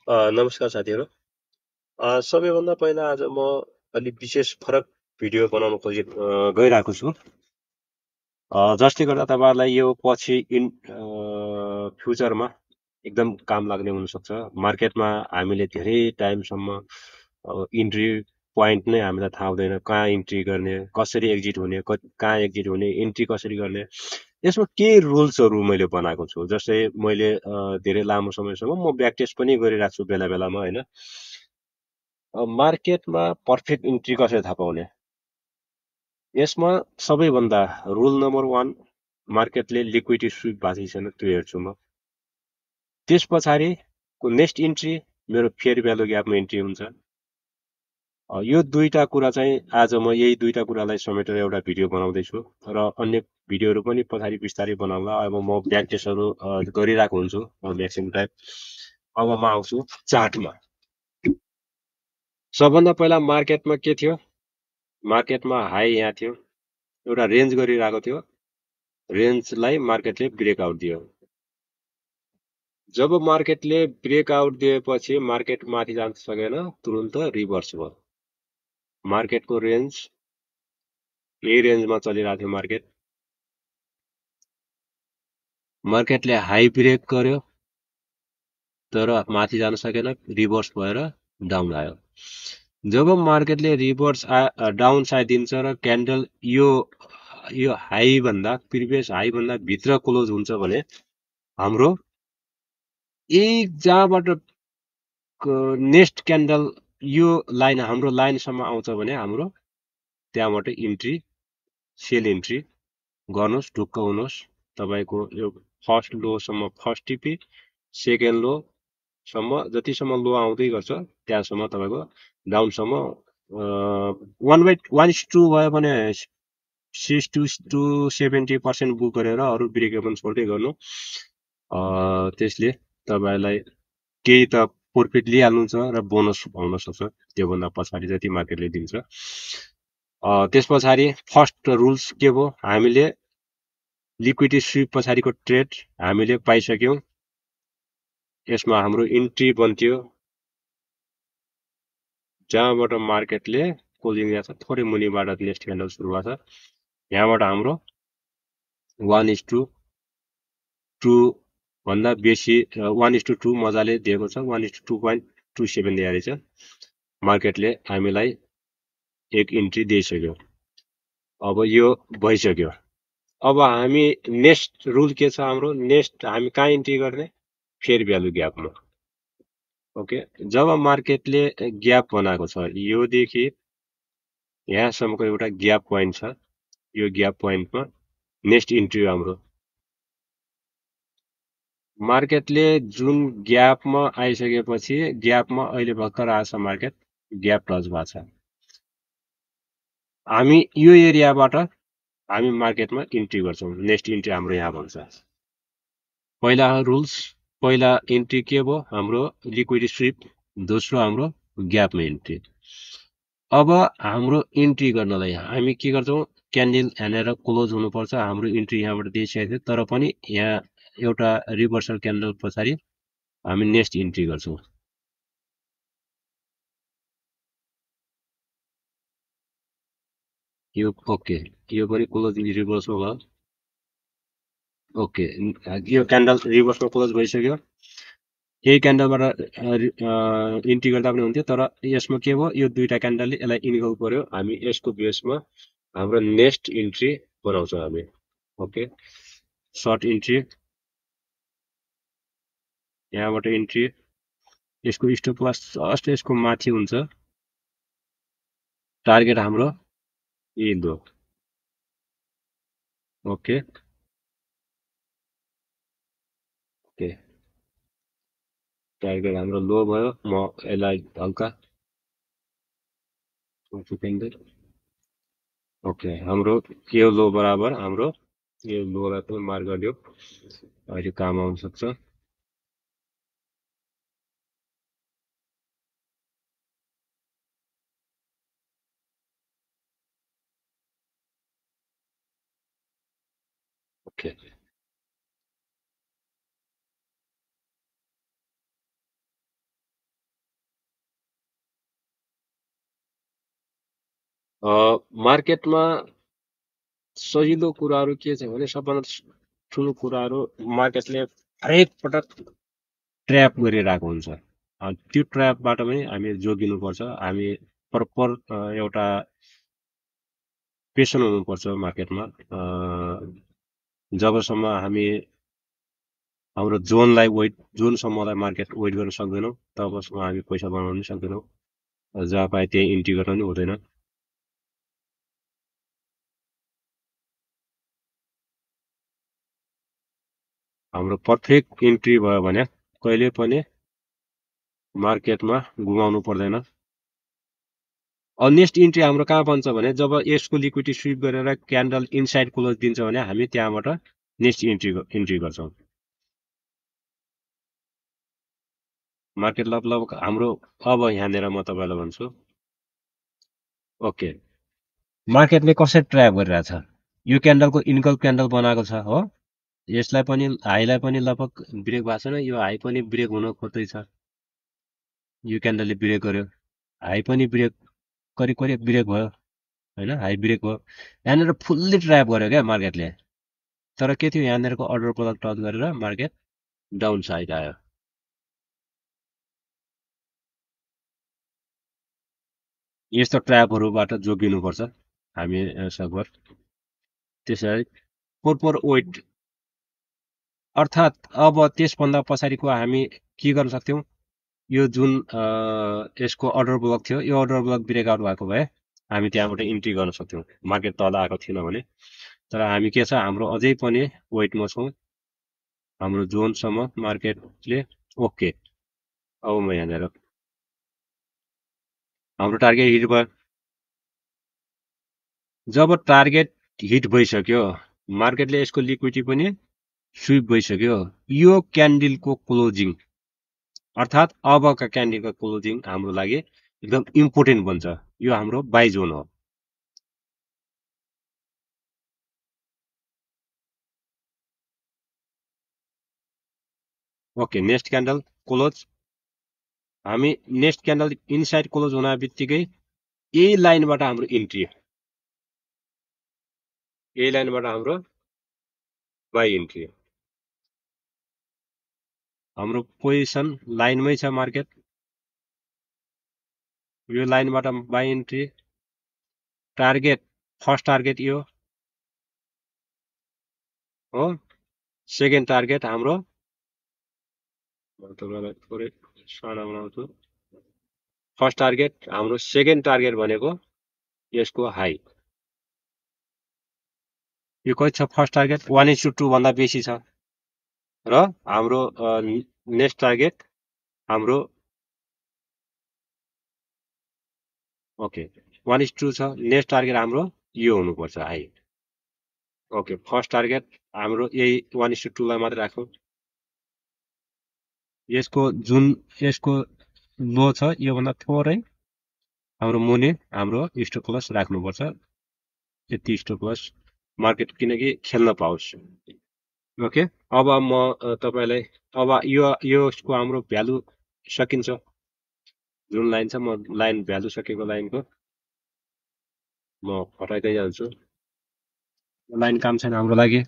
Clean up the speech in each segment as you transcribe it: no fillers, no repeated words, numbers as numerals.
नमस्कार साथीहरू। सबैभन्दा पहिला आज म अलि विशेष फरक भिडियो बनाउन गइरहेको छु। जसले गर्दा तपाईँहरूलाई यो पछि फ्युचरमा एकदम काम लाग्ने हुनसक्छ। मार्केटमा हामीले धेरै टाइमसम्म इन्ट्री पोइन्ट नै हामीलाई थाहा हुँदैन, कहाँ इन्ट्री गर्ने, कसरी एक्जिट हुने, कहाँ एक्जिट हुने, इन्ट्री कसरी गर्ने। यसमा केही रुल्सहरू मैले बनाएको छु। जस्तै मैले धेरै लामो समयसम्म म ब्याक टेस्ट पनि गरिरहेको छु बेला बेलामा होइन। मार्केटमा पर्फेक्ट इन्ट्री कसरी थाहा पाउने, यसमा सबैभन्दा रुल नम्बर 1, मार्केटले लिक्विडिटी स्विप भएको छैन त्यो हेर्छु म। त्यस पछाडिको नेक्स्ट इन्ट्री मेरो फेयर भ्यालु ग्यापमा इन्ट्री हुन्छ। यो दुईटा कुरा चाहिँ आज म यही दुईटा कुरालाई समेटेर एउटा भिडियो बनाउँदैछु र अन्य भिडियोहरू पनि पछाडि बिस्तारै बनाउँला। अब म ब्याक टेस्टहरू गरिरहेको हुन्छु म्याक्सिमम टाइम। अब म आउँछु चार्टमा। सबभन्दा पहिला मार्केटमा के थियो, मार्केटमा हाई यहाँ थियो, एउटा रेन्ज गरिरहेको थियो, रेन्जलाई मार्केटले ब्रेकआउट दियो। जब मार्केटले ब्रेकआउट दिएपछि मार्केट माथि जान सकेन, तुरुन्त रिभर्स भयो। मार्केटको रेन्ज यही रेन्जमा चलिरहेको थियो। मार्केटले हाई ब्रेक गर्यो तर माथि जान सकेन, रिभर्स भएर डाउन आयो। जब मार्केटले रिभर्स डाउन साइड दिन्छ र क्यान्डल यो हाई भन्दा प्रिभियस हाई भन्दा भित्र क्लोज हुन्छ भने हाम्रो जहाँबाट नेक्स्ट क्यान्डल यो लाइन हाम्रो लाइनसम्म आउँछ भने हाम्रो त्यहाँबाट इन्ट्री सेल इन्ट्री गर्नुहोस्, ढुक्क हुनुहोस्। तपाईँको यो फर्स्ट लोसम्म फर्स्ट टिपी, सेकेन्ड लोसम्म जतिसम्म लो आउँदै गर्छ त्यहाँसम्म तपाईँको डाउनसम्म 1/2 भयो भने 60 to 70% बुक गरेर अरू ब्रेक इभन छोड्दै गर्नु। त्यसले तपाईँलाई केही त प्रफिट लिइहाल्नुहुन्छ र बोनस पाउन सक्छ त्योभन्दा पछाडि जति मार्केटले दिन्छ। त्यस पछाडि फर्स्ट रुल्स के भयो, हामीले लिक्विडिटी स्विप पछाडिको ट्रेड हामीले पाइसक्यौँ। यसमा हाम्रो इन्ट्री बन्थ्यो जहाँबाट मार्केटले क्लोजिङ दिएको छ, थोरै मुनिबाट नेक्स्ट क्यान्डल सुरु भएको छ। यहाँबाट हाम्रो 1:2 भन्दा बेसी 1:2 मजाले दिएको छ, 1:2.27 दिएको रहेछ। मार्केटले हामीलाई एक इन्ट्री दिइसक्यो। अब यो भइसक्यो। अब हामी नेक्स्ट रुल के छ हाम्रो, नेक्स्ट हामी कहाँ इन्ट्री गर्ने, फेयर भ्यालु ग्यापमा। ओके, जब मार्केटले ग्याप बनाएको छ, योदेखि यहाँसम्मको एउटा ग्याप पोइन्ट छ, यो ग्याप पोइन्टमा नेक्स्ट इन्ट्री हाम्रो। मार्केटले जुन ग्यापमा आइसकेपछि ग्यापमा अहिले भर्खर आएछ, मार्केट ग्याप टच भएको छ, हामी यो एरियाबाट हामी मार्केटमा इन्ट्री गर्छौँ। नेक्स्ट इन्ट्री हाम्रो यहाँ भन्छ। पहिला रुल्स, पहिला इन्ट्री के भयो हाम्रो लिक्विडिटी स्विप, दोस्रो हाम्रो ग्यापमा इन्ट्री। अब हाम्रो इन्ट्री गर्नलाई हामी के गर्छौँ, क्यान्डल हेरेर क्लोज हुनुपर्छ। हाम्रो इन्ट्री यहाँबाट दिइसकेको थियो तर पनि यहाँ एउटा रिभर्सल क्यान्डल पछाडि हामी नेक्स्ट इन्ट्री गर्छौँ। यो ओके, यो पनि क्लोज रिभर्समा भयो। ओके, यो क्यान्डल रिभर्समा क्लोज भइसक्यो। यही क्यान्डलबाट इन्ट्री गर्दा पनि हुन्थ्यो तर यसमा के भयो, यो दुईटा क्यान्डलले यसलाई इन्गल गर्यो। हामी यसको बेसमा हाम्रो नेक्स्ट इन्ट्री बनाउँछौँ हामी। ओके, सर्ट इन्ट्री, यहाँबाट इन्ट्री, यसको स्टप लस जस्ट यसको माथि हुन्छ। टार्गेट हाम्रो यही दो। ओके ओके, टार्गेट हाम्रो लो भयो। म यसलाई हल्का ओके, हाम्रो यो लो बराबर हाम्रो यो लोलाई पनि मार्क गरिदियो, अहिले काम आउन सक्छ। ओके, मार्केटमा सजिलो कुराहरू के छ भने सबभन्दा ठुलो कुराहरू मार्केटले हरेक पटक ट्र्याप गरिरहेको हुन्छ। त्यो ट्र्यापबाट पनि हामी जोगिनुपर्छ। हामी प्रपर एउटा पेसन हुनुपर्छ मार्केटमा। जबसम्म हामी हाम्रो जोनसम्मलाई मार्केट वेट गर्न सक्दैनौँ तबसम्म हामी पैसा बनाउन सक्दैनौँ। जहाँ पाए त्यही इन्ट्री गर्न पनि हुँदैन। हाम्रो पर्फेक्ट इन्ट्री भयो भने कहिले पनि मार्केटमा गुमाउनु पर्दैन। नेक्स्ट इन्ट्री हाम्रो कहाँ बन्छ भने जब यसको लिक्विडिटी स्विप गरेर क्यान्डल इनसाइड क्लोज दिन्छ भने हामी त्यहाँबाट नेक्स्ट इन्ट्री गर्छौँ। मार्केट लगभग हाम्रो अब यहाँनिर म तपाईँलाई भन्छु। ओके, मार्केटले कसरी ट्र्याप गरिरहेछ? यो क्यान्डलको इन्कल क्यान्डल बनाएको छ हो। यसलाई पनि हाईलाई पनि लगभग ब्रेक भएको छैन। यो हाई पनि ब्रेक हुन खोज्दैछ। यो क्यान्डलले ब्रेक गर्यो, हाई पनि ब्रेक करिब करिब ब्रेक भयो होइन, हाई ब्रेक भयो। यहाँनिर फुल्ली ट्र्याप गर्यो क्या मार्केटले। तर के थियो, यहाँनिरको अर्डर प्रोडक्ट टच गरेर मार्केट डाउन साइड आयो। यस्तो ट्र्यापहरूबाट जोगिनुपर्छ हामी सकभर। त्यसरी प्रोपर वेट, अर्थात् अब त्यसभन्दा पछाडिको हामी के गर्न सक्थ्यौँ? यो जुन यसको अर्डर ब्लक थियो, यो अर्डर ब्लक ब्रेकआउट भएको भए हामी त्यहाँबाट इन्ट्री गर्न सक्थ्यौँ मार्केट तल आएको थिएन भने। तर हामी के छ, हाम्रो अझै पनि वेटमा छौँ। हाम्रो जोनसम्म मार्केटले ओके। अब म यहाँनिर हाम्रो टार्गेट हिट भयो। जब टार्गेट हिट भइसक्यो, मार्केटले यसको लिक्विडिटी पनि स्विप भइसक्यो, यो क्यान्डलको क्लोजिङ अर्थात् अबका क्यान्डलको क्लोजिङ हाम्रो लागि एकदम इम्पोर्टेन्ट बन्छ। यो हाम्रो बाई जोन हो। Okay, next candle close. हामी नेक्स्ट क्यान्डल इनसाइड क्लोज हुन बित्तिकै यही लाइनबाट हाम्रो इन्ट्री, यही लाइनबाट हाम्रो बाई इन्ट्री। हाम्रो पोजिसन लाइनमै छ मार्केट। यो लाइनबाट by entry. Target, first target यो हो। सेकेन्ड टार्गेट हाम्रो, म तपाईँलाई थोरै सानो बनाउँछु। फर्स्ट टार्गेट हाम्रो, सेकेन्ड टार्गेट भनेको यसको हाई। यो कति छ? फर्स्ट टार्गेट 1:2 भन्दा बेसी छ। र हाम्रो नेक्स्ट टार्गेट हाम्रो ओके 1:2 छ। नेक्स्ट टार्गेट हाम्रो यो हुनुपर्छ हाई। ओके, फर्स्ट टार्गेट हाम्रो यही 1:2 लाई मात्रै राखौँ। यसको जुन यसको लो छ योभन्दा थोरै हाम्रो मुनि हाम्रो स्टप लस राख्नुपर्छ। यति स्टप लस मार्केट किनकि खेल्न पाओस्। ओके, अब म तपाईँलाई अब यसको हाम्रो भ्यालु सकिन्छ। जुन लाइन छ, म लाइन भ्यालु सकेको लाइनको म हटाइदै जान्छु। लाइन काम छैन हाम्रो लागि।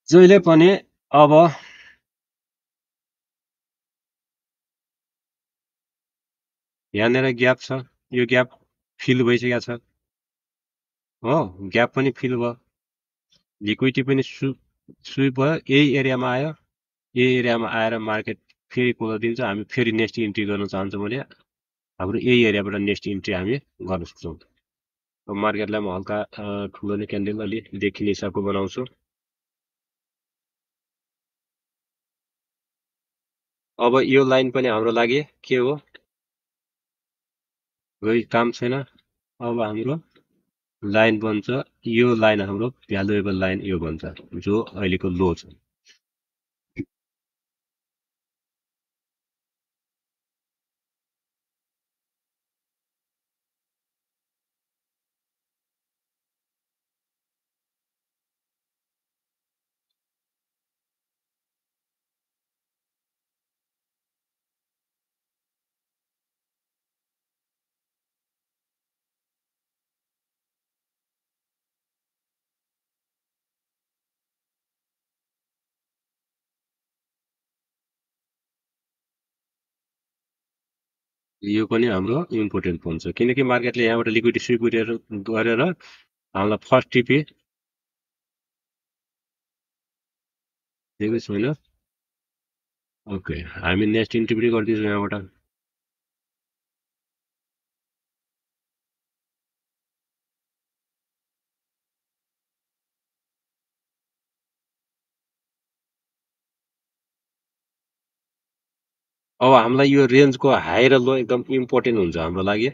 जहिले पनि अब यहाँनिर ग्याप छ, यो ग्याप फिल भइसकेको छ हो। ग्याप पनि फिल भयो, लिक्विडिटी पनि स्विप भयो, यही एरियामा आयो। यही एरियामा आएर मार्केट फेरि क्लोज दिन्छ। हामी फेरि नेक्स्ट इन्ट्री गर्न चाहन्छौँ भने हाम्रो यही एरियाबाट नेक्स्ट इन्ट्री हामी गर्न सक्छौँ। मार्केटलाई म हल्का ठुलो नै क्यान्डल अलि देखिने हिसाबको बनाउँछु। अब यो लाइन पनि हाम्रो लागि के हो, कोही काम छैन। अब हाम्रो लाइन बन्छ, यो लाइन हाम्रो भ्यालुएबल लाइन यो बन्छ, जो अहिलेको लो छ। यो पनि हाम्रो इम्पोर्टेन्ट पोइन्ट छ, किनकि मार्केटले यहाँबाट लिक्विडिटी स्विप गरेर हामीलाई फर्स्ट टिपी दिएको छैन। ओके, हामी नेक्स्ट इन्ट्री पनि गरिदिन्छौँ यहाँबाट। अब हामीलाई यो रेन्जको हाई र लो एकदम इम्पोर्टेन्ट हुन्छ हाम्रो लागि।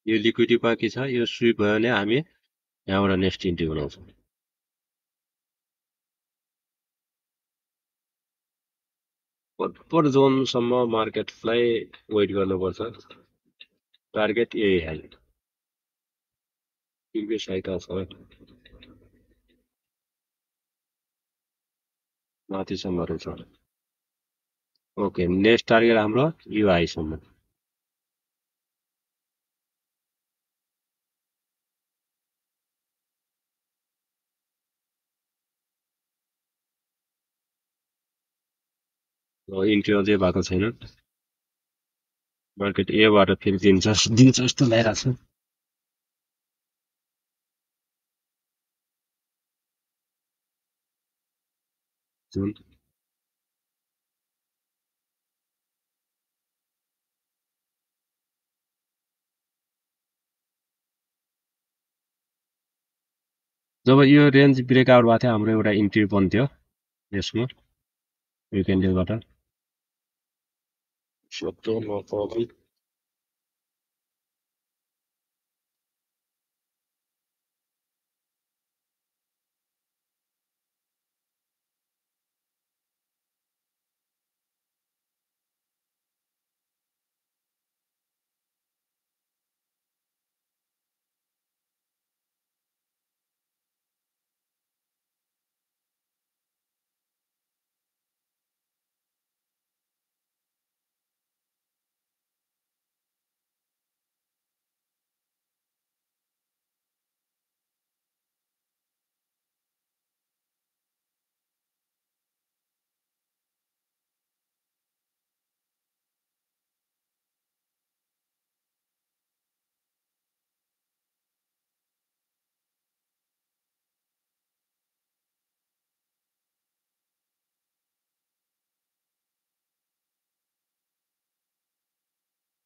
यो लिक्विडिटी बाँकी छ, यो स्विप भयो भने हामी यहाँबाट नेक्स्ट इन्ट्री बनाउँछौँ। पर जोनसम्म मार्केटलाई वेट गर्नुपर्छ। टार्गेट यही हाई, प्रिभियस हाई त छ माथिसम्महरू छ। ओके, नेक्स्ट टार्गेट हाम्रो यो हाईसम्म। इन्ट्री अझै भएको छैन, मार्केट एबाट फेरि दिन्छ जस्तो लागिरहेको छ। जुन जब यो रेन्ज ब्रेकआउट भएको थियो हाम्रो एउटा इन्ट्री बन्थ्यो यसमा यो क्यान्डलबाट।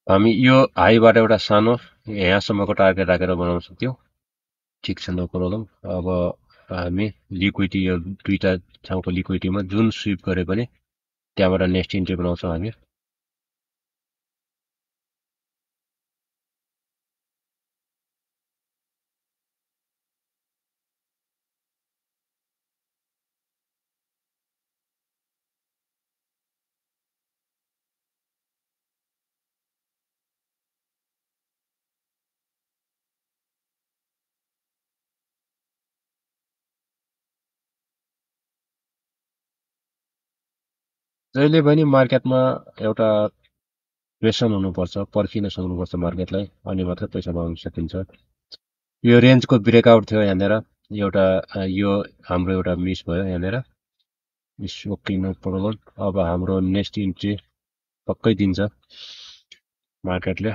हामी यो हाईबाट एउटा सानो यहाँसम्मको टार्गेट राखेर बनाउन सक्थ्यौँ, ठिक छ, नो प्रब्लम। अब हामी लिक्विडिटी यो दुईटा ठाउँको लिक्विडिटीमा जुन स्विप गरे पनि त्यहाँबाट नेक्स्ट इन्ट्री बनाउँछौँ हामी। जहिले पनि मार्केटमा एउटा प्रेसन हुनुपर्छ, पर्खिन सक्नुपर्छ मार्केटलाई, अनि मात्रै पैसा बनाउन सकिन्छ। यो रेन्जको ब्रेकआउट थियो यहाँनिर एउटा यो हाम्रो एउटा मिस भयो यहाँनिर मिस ओके नो प्रब्लम अब हाम्रो नेक्स्ट इन्ट्री पक्कै दिन्छ मार्केटले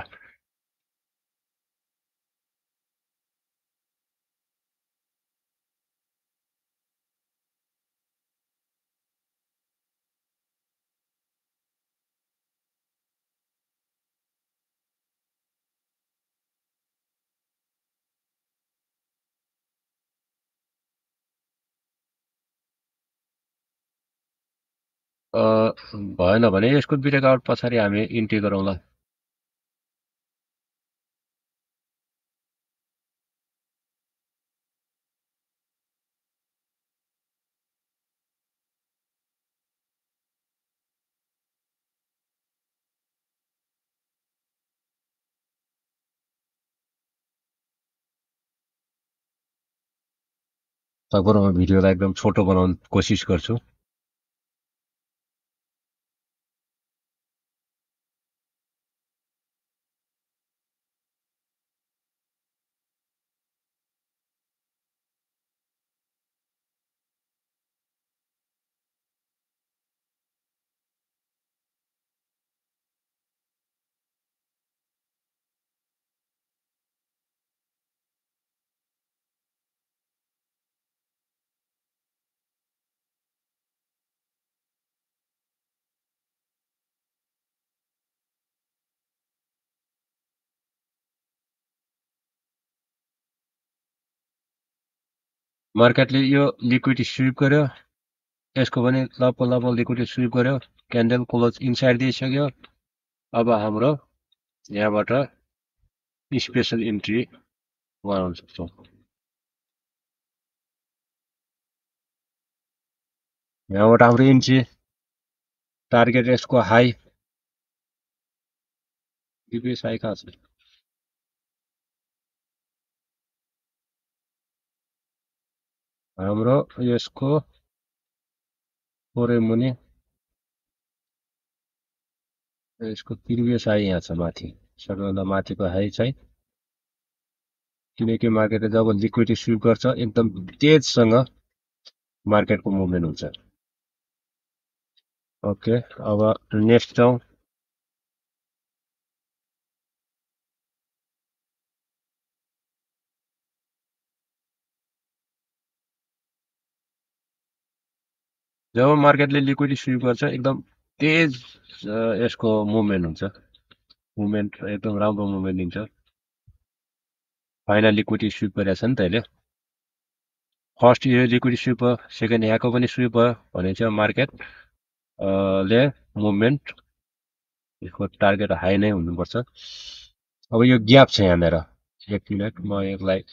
भएन भने यसको ब्रेकआउट पछाडि हामी इन्ट्री गरौँला सकभर म भिडियोलाई एकदम छोटो बनाउने कोसिस गर्छु मार्केटले यो लिक्विडिटी स्विप गर्यो यसको पनि लप लिक्विडिटी स्विप गर्यो क्यान्डल क्लोज इनसाइड दिइसक्यो अब हाम्रो यहाँबाट स्पेसल इन्ट्री गराउन सक्छौँ यहाँबाट हाम्रो इन्ट्री टार्गेट यसको हाई प्रिभियस हाई कहाँ छ हाम्रो यसको थोरै मुनि यसको प्रिभियस हाई यहाँ छ माथि सबैभन्दा माथिको हाई चाहिँ किनकि मार्केटले जब लिक्विडिटी स्विप गर्छ एकदम तेजसँग मार्केटको मुभमेन्ट हुन्छ ओके अब नेक्स्ट जाउँ जब मार्केटले लिक्विडिटी स्विप गर्छ एकदम तेज यसको मुभमेन्ट हुन्छ मुभमेन्ट एकदम राम्रो मुभमेन्ट दिन्छ फाइनल लिक्विडिटी स्विप गरेको छ नि त यसले फर्स्ट यो लिक्विडिटी स्विप भयो सेकेन्ड यहाँको पनि स्विप भयो भने चाहिँ मार्केट ले मुभमेन्ट यसको टार्गेट हाई नै हुनुपर्छ अब यो ग्याप छ यहाँनिर एक मिनट म यसलाई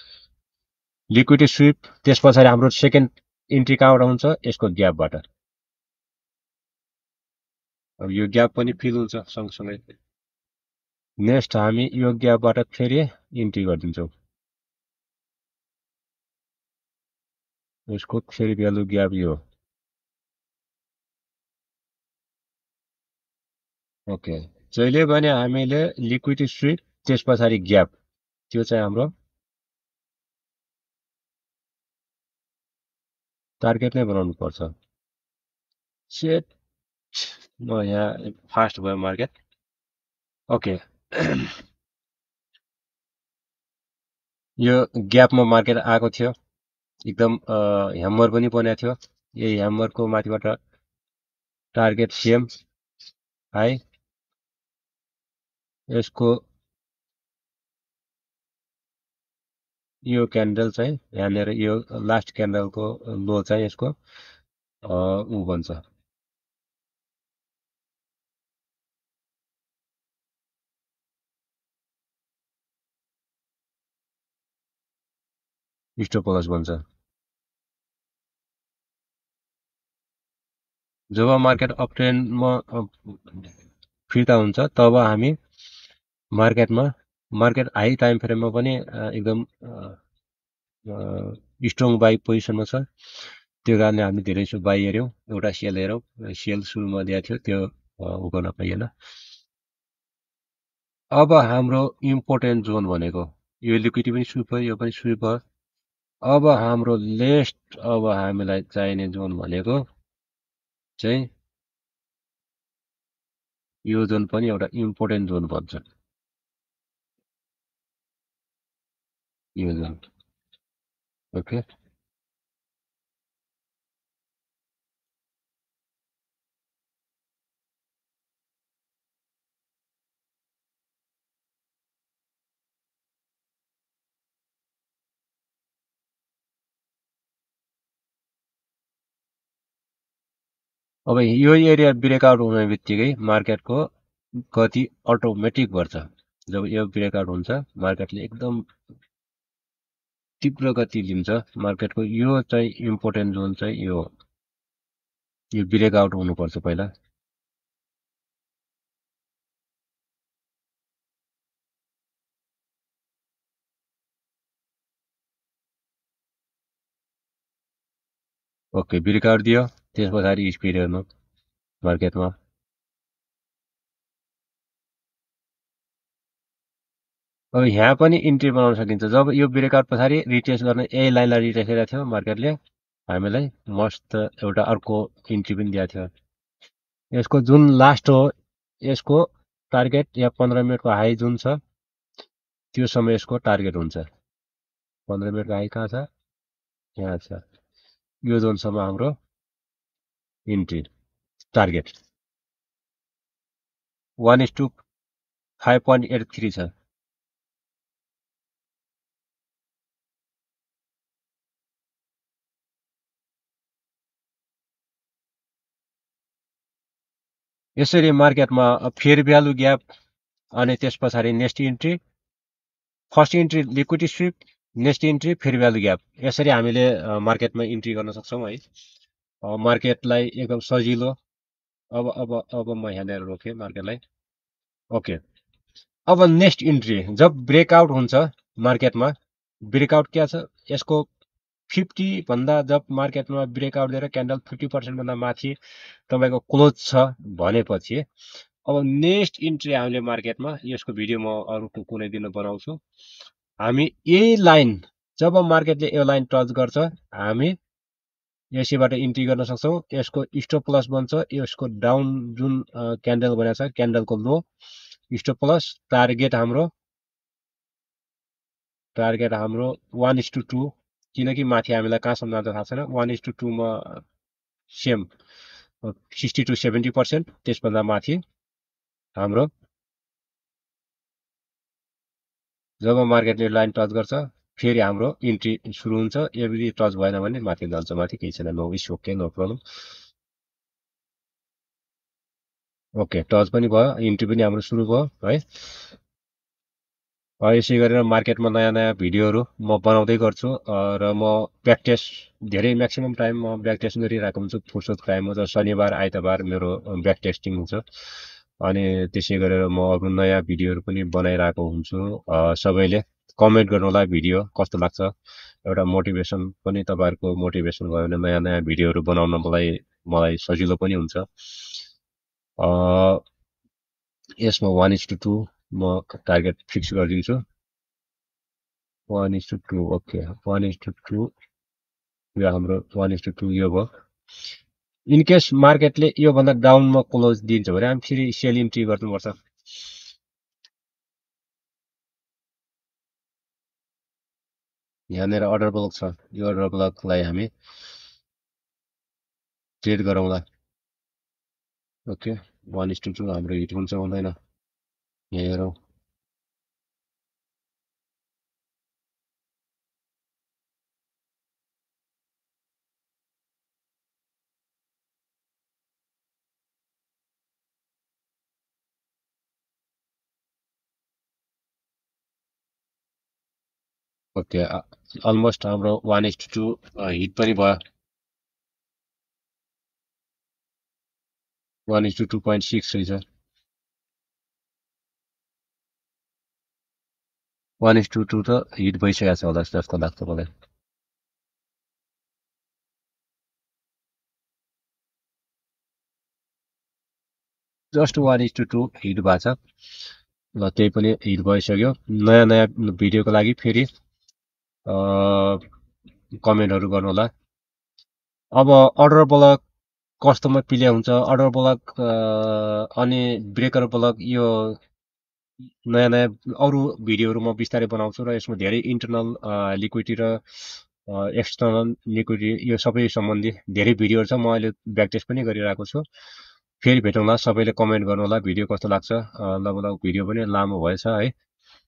लिक्विडिटी स्विप त्यस पछाडि हाम्रो सेकेन्ड इन्ट्री कहाँबाट हुन्छ यसको ग्यापबाट अब यो ग्याप पनि फिल हुन्छ सँगसँगै नेक्स्ट हामी यो ग्यापबाट फेरि इन्ट्री गरिदिन्छौँ यसको फेरि भ्यालु ग्याप यो ओके जहिले पनि हामीले लिक्विडिटी स्विप त्यस पछाडि ग्याप त्यो चाहिँ हाम्रो टार्गेट नै बनाउनु पर्छ सेट म यहाँ फास्ट भयो मार्केट ओके यो ग्यापमा मार्केट आएको थियो एकदम ह्यामर पनि बनेको थियो यही ह्यामरको माथिबाट टार्गेट सेम हाई यसको यो क्यान्डल चाहिँ यहाँनिर यो लास्ट क्यान्डलको लो चाहिँ यसको ऊ भन्छ स्टप लस भन्छ जब मार्केट अप ट्रेन्डमा फिर्ता हुन्छ तब हामी मार्केटमा मार्केट हाई टाइम फ्रेममा पनि एकदम स्ट्रङ बाई पोजिसनमा छ त्यो कारणले हामी धेरै जसो बाई हेऱ्यौँ एउटा सेल हेरौँ सेल सुरुमा दिएको थियो त्यो उ गर्न पाइएन अब हाम्रो इम्पोर्टेन्ट जोन भनेको यो लिक्विडिटी पनि स्विप भयो, यो पनि स्विप भयो। अब हाम्रो लेस्ट अब हामीलाई चाहिने जोन भनेको चाहिँ यो जोन पनि एउटा इम्पोर्टेन्ट जोन भन्छ, यो जोन। ओके, अब यो एरिया ब्रेकआउट हुने बित्तिकै मार्केटको गति अटोमेटिक बढ्छ। जब यो ब्रेकआउट हुन्छ मार्केटले एकदम तीव्र गति लिन्छ। मार्केटको यो चाहिँ इम्पोर्टेन्ट जोन चाहिँ यो ब्रेकआउट हुनुपर्छ पहिला। ओके, ब्रेकआउट दियो, त्यस पछाडि स्पिड हेर्नु मार्केटमा। अब यहाँ पनि इन्ट्री बनाउन सकिन्छ। जब यो ब्रेकआउट पछाडि रिटेस्ट गर्न यही लाइनलाई रिटेस्ट गरेको थियो मार्केटले हामीलाई मस्त एउटा अर्को इन्ट्री पनि दिएको थियो। यसको जुन लास्ट हो यसको टार्गेट या 15 मिनटको हाई जुन छ त्यो समय यसको टार्गेट हुन्छ। 15 मिनटको हाई कहाँ छ? यहाँ छ। यो जोनसम्म हाम्रो इन्ट्री टार्गेट 1:5.83 छ। यसरी मार्केटमा फेयर भ्यालु ग्याप अनि त्यस पछाडि next entry, first entry liquidity sweep, next entry fair value gap, यसरी हामीले मार्केटमा इन्ट्री गर्न सक्छौँ है। मार्केटलाई एकदम सजिलो। अब म यहाँनिर रोकेँ मार्केटलाई। ओके, अब नेक्स्ट इन्ट्री जब ब्रेकआउट हुन्छ मार्केटमा, ब्रेकआउट क्या छ यसको 50 भन्दा जब मार्केटमा ब्रेकआउट दिएर क्यान्डल 50% भन्दा माथि तपाईँको क्लोज छ भनेपछि अब नेक्स्ट इन्ट्री हामीले मार्केटमा, यसको भिडियो म अरू कुनै दिन बनाउँछु। हामी यही लाइन जब मार्केटले यो लाइन टच गर्छ हामी यसैबाट इन्ट्री गर्न सक्छौँ। यसको स्टप प्लस बन्छ, यसको डाउन जुन क्यान्डल बनेको छ क्यान्डलको लो स्टप प्लस, टार्गेट हाम्रो 1:2, किनकि माथि हामीलाई कहाँसम्म जान्छ थाहा छैन। 1:2 मा सेम 60 to 70%, त्यसभन्दा माथि हाम्रो जब मार्केटले लाइन टच गर्छ फेरि हाम्रो इन्ट्री सुरु हुन्छ। यदि टच भएन भने माथि जान्छ, माथि केही छैन, no is okay, no problem. Okay, touch पनि भयो, इन्ट्री पनि हाम्रो सुरु भयो है। यसै गरेर मार्केटमा नयाँ नयाँ भिडियोहरू म बनाउँदै गर्छु र म ब्याक टेस्ट धेरै म्याक्सिमम् टाइम म ब्याक टेस्ट गरिरहेको हुन्छु। फुर्सद टाइममा त शनिबार आइतबार मेरो ब्याक टेस्टिङ हुन्छ। अनि त्यसै गरेर म अरू नयाँ भिडियोहरू पनि बनाइरहेको हुन्छु। सबैले कमेन्ट गर्नुहोला भिडियो कस्तो लाग्छ। एउटा मोटिभेसन पनि, तपाईँहरूको मोटिभेसन भयो भने नयाँ नयाँ भिडियोहरू बनाउन मलाई सजिलो पनि हुन्छ। यसमा 1:2 म टार्गेट फिक्स गरिदिन्छु। 1:2, ओके, 1:2 यो हाम्रो 1:2 यो भयो। इनकेस मार्केटले योभन्दा डाउनमा क्लोज दिन्छ भने हामी फेरि सेल इन्ट्री गर्नुपर्छ। यहाँनिर अर्डर ब्लक छ, यो अर्डर ब्लकलाई हामी ट्रेड गरौँला। ओके, 1:2 हाम्रो हिट हुन्छ हुँदैन यहाँ हेरौँ। ओके, अलमोस्ट हाम्रो 1:2 हिट पनि भयो। 1:2.6 रहेछ। 1:2 त हिट भइसकेको छ होला जस्तो लाग्छ मलाई। जस्ट 1:2 हिट भएको छ। ल त्यही पनि हिट भइसक्यो। नयाँ नयाँ भिडियोको लागि फेरि कमेन्टहरू गर्नु होला। अब अर्डर ब्लक कस्तोमा प्ले हुन्छ, अर्डर ब्लक अनि ब्रेकर ब्लक, यो नयाँ नयाँ अरू भिडियोहरू म बिस्तारै बनाउँछु र यसमा धेरै इन्टरनल लिक्विडिटी र एक्सटर्नल लिक्विडिटी यो सबै सम्बन्धी धेरै भिडियोहरू छ। म अहिले ब्याक टेस्ट पनि गरिरहेको छु। फेरि भेटौँला, सबैले कमेन्ट गर्नु होला भिडियो कस्तो लाग्छ। लगभग भिडियो पनि लामो भएछ है।